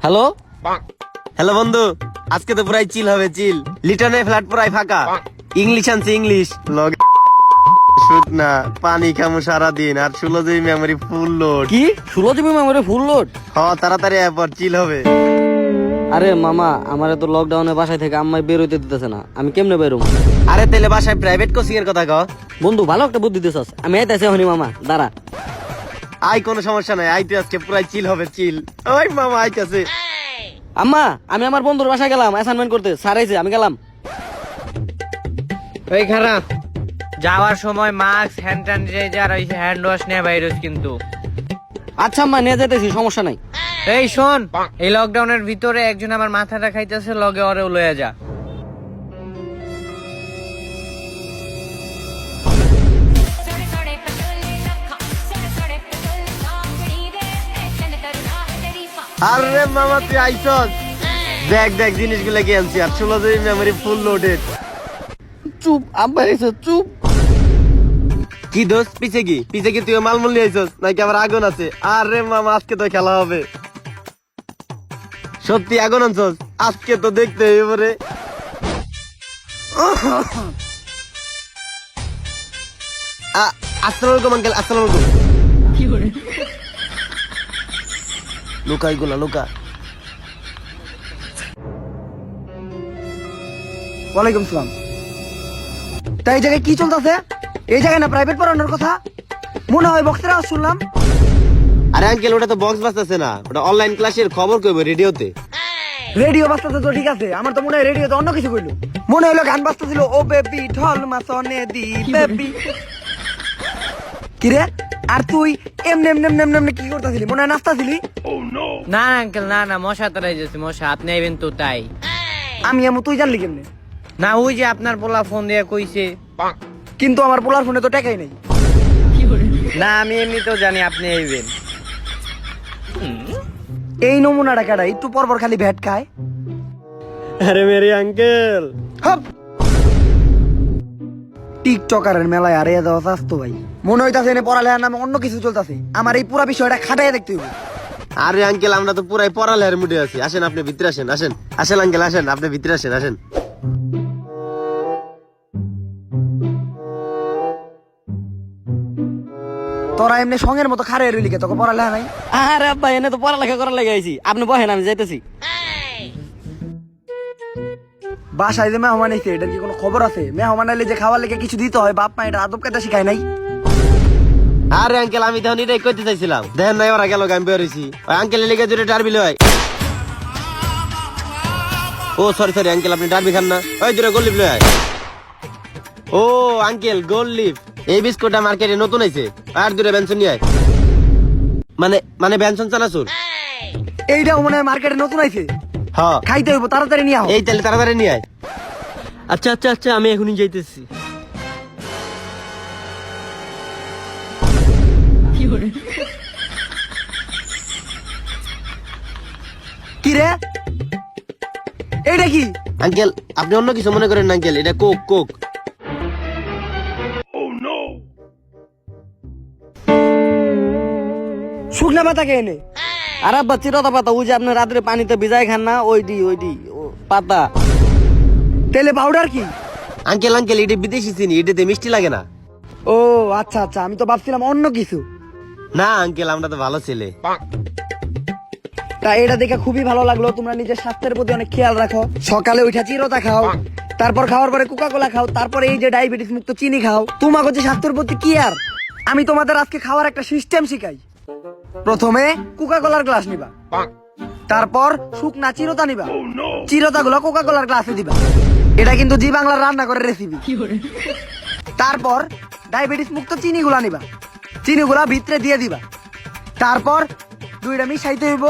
Hello hello বন্ধু, আজকে তো পুরাই চিল হবে, চিল। লিটনের ফ্ল্যাট পুরাই ফাঁকা। ইংলিশ আনছি, ইংলিশ লগে শুট না, পানি খামু সারাদিন, আর 16 জিবি মেমোরি ফুল লোড। কি 16 জিবি মেমোরি ফুল লোড? তাড়াতাড়ি এরপর চিল হবে। আরে মামা, আমারে তো লকডাউনে বাসায় থেকে আম্মাই বের হইতে দিতেছে না, আমি কেমনে বেরোম? আরে তেলে বাসায় প্রাইভেট কোচিং এর কথা কও। বন্ধু ভালো একটা বুদ্ধি দিছস, আমি আইতাছি হনি মামা, দাঁড়া। আই কোনো সমস্যা নাই, আইতে আজকে পুরাই চিল হবে, চিল। ওই মামা আইতাছে। আম্মা, আমি আমার বন্ধুর বাসায় গেলাম অ্যাসাইনমেন্ট করতে, স্যার আইছে, আমি গেলাম। ওই খারাপ যাওয়ার সময় মাস্ক, হ্যান্ড স্যানিটাইজার, ওই হ্যান্ড ওয়াশ নিয়ে বাইরে কিন্তু। আচ্ছা আম্মা, নিয়ে যাইতেছি, সমস্যা নাই। এই শোন, এই লকডাউনের ভিতরে একজন আমার মাথাটা খাইতেছে, লগে ওরেও লয়ে যা। আরে মামা তুই আইছস, দেখ দেখ জিনিসগুলো কি আনছি, আর 16 জিবি মেমোরি ফুল লোডেড। চুপ আব্বা আইছে, চুপ। কি দোস্ত, পিছে কি তুই মালমূল নিয়ে আইছস নাকি আবার আগুন আছে? আরে মামা আজকে তো খেলা হবে, সত্যি আগুন আনছস? আজকে তো দেখতে এবারে। আসসালামু আলাইকুম আঙ্কেল, আসসালামু আলাইকুম। লুকা এগুলা লুকা। ওয়ালাইকুম সালাম। তাই এই জায়গায় কি চলতেছে? এই জায়গায় না প্রাইভেট পড়ানোর কথা? মনে হয় বক্সের আওয়াজ শুনলাম। আরে আঙ্কেল, ওটা তো বক্স বাজতেছে না, ওটা অনলাইন ক্লাসের খবর কইবো রেডিওতে। রেডিও বাজতেছে তো ঠিক আছে, আমার তো মনে হয় রেডিওতে অন্য কিছু কইলো। মনে হলো গান বাজতেছিল, ও বেবি ঢল মাসনে দি বেবি। কিরে, আর তুই এমনি এমনি এমনি এমনি এমনি কি করতেছিলি? মনে হয় নাচতাছিলি? না আঙ্কেল, না মশা তারাই যাচ্ছে, মশা। আপনি আইবেন তো তাই। আমি এমন, তুই জানলি কেমনে? না, ওই যে আপনার পোলা ফোন দিয়ে কইছে। কিন্তু আমার পোলার ফোনে তো টাকাই নেই। না, আমি এমনিতেও জানি আপনি আইবেন। এই নমুনাটা কাটা একটু পরপর খালি ভ্যাট খায়। আরে মেরি আঙ্কেল, হপ টিকটকারের মেলায় আরে যাওয়া স্বাস্থ্য ভাই। মনে হইতাছে এনে পড়ালেখার নামে অন্য কিছু চলতেছে। আমার এই পুরা বিষয়টা খাটাইয়া দেখতে হবে। আরে আঙ্কেল, আমরা তো পুরাই পড়ালেখার মুডে আছি। আসেন আপনি ভিতরে আসেন, আসেন আসেন আঙ্কেল, আসেন আপনি ভিতরে আসেন, আসেন। তোরা এমনি সঙ্গের মতো খারে রইলি কে? তোকে পড়ালেখা নাই? আরে আব্বা, এনে তো পড়ালেখা করার লাগে আইছি, আপনি বহেন, আমি যাইতেছি। বাসায় যে মেহমান আইছে, এটার কি কোনো খবর আছে? মেহমান আইলে যে খাওয়ার লেগে কিছু দিতে হয়, বাপ মা এটা আদব কায়দা শিখায় নাই? আরে আঙ্কেল, আমি তখন এটাই করতে চাইছিলাম, দেখেন নাই ওরা গেল, আমি বেরোইছি। ওই আঙ্কেলের লেগে জুড়ে ডারবি লয়। ও সরি আঙ্কেল, আপনি ডারবি খান না? ওই দূরে গোল লিফ লয়। ও আঙ্কেল, গোল লিফ এই বিস্কুটটা মার্কেটে নতুন আইছে, আর দূরে বেনসন নিয়ে আয়। মানে বেনসন চানাচুর। এইটাও মনে হয় মার্কেটে নতুন আইছে। হ্যাঁ, খাইতে হইব, তাড়াতাড়ি নিয়ে আও। এই তাহলে তাড়াতাড়ি নিয়ে আয়। আচ্ছা আচ্ছা আচ্ছা, আমি এখনই যাইতেছি। কি রে, এইটা কি? আঙ্কেল, আপনি অন্য কিছু মনে করেন না আঙ্কেল, এটা কোক, কোক। শুকনা পাতা কে এনে? আর আব্বা, চিরতা পাতা, ওই যে আপনি রাত্রে পানিতে ভিজাই খান না, ওইটি ও পাতা। তেলে পাউডার কি? আঙ্কেল এটা বিদেশি চিনি, এটাতে মিষ্টি লাগে না। ও আচ্ছা আচ্ছা, আমি তো ভাবছিলাম অন্য কিছু। না আঙ্কেল, আমরা তো ভালো ছেলে। তা এটা দেখে খুবই ভালো লাগলো, তোমরা নিজের স্বাস্থ্যের প্রতি অনেক খেয়াল রাখো। সকালে উঠা চিরতা খাও, তারপর খাওয়ার পরে কোকা কোলা খাও, তারপরে এই যে ডায়াবেটিস মুক্ত চিনি খাও। তোমাকে যে স্বাস্থ্যের প্রতি কি আর, আমি তোমাদের আজকে খাওয়ার একটা সিস্টেম শিখাই। প্রথমে কোকা কোলার গ্লাস নিবা, তারপর শুকনা চিরতা নিবা, চিরতা গুলো কোকা কোলার গ্লাসে দিবা। এটা কিন্তু জি বাংলার রান্না করে রেসিপি। তারপর ডায়াবেটিস মুক্ত চিনি গুলা নিবা, চিনি গুলা ভিতরে দিয়ে দিবা, তারপর দুইটা মিশাইতে হইব।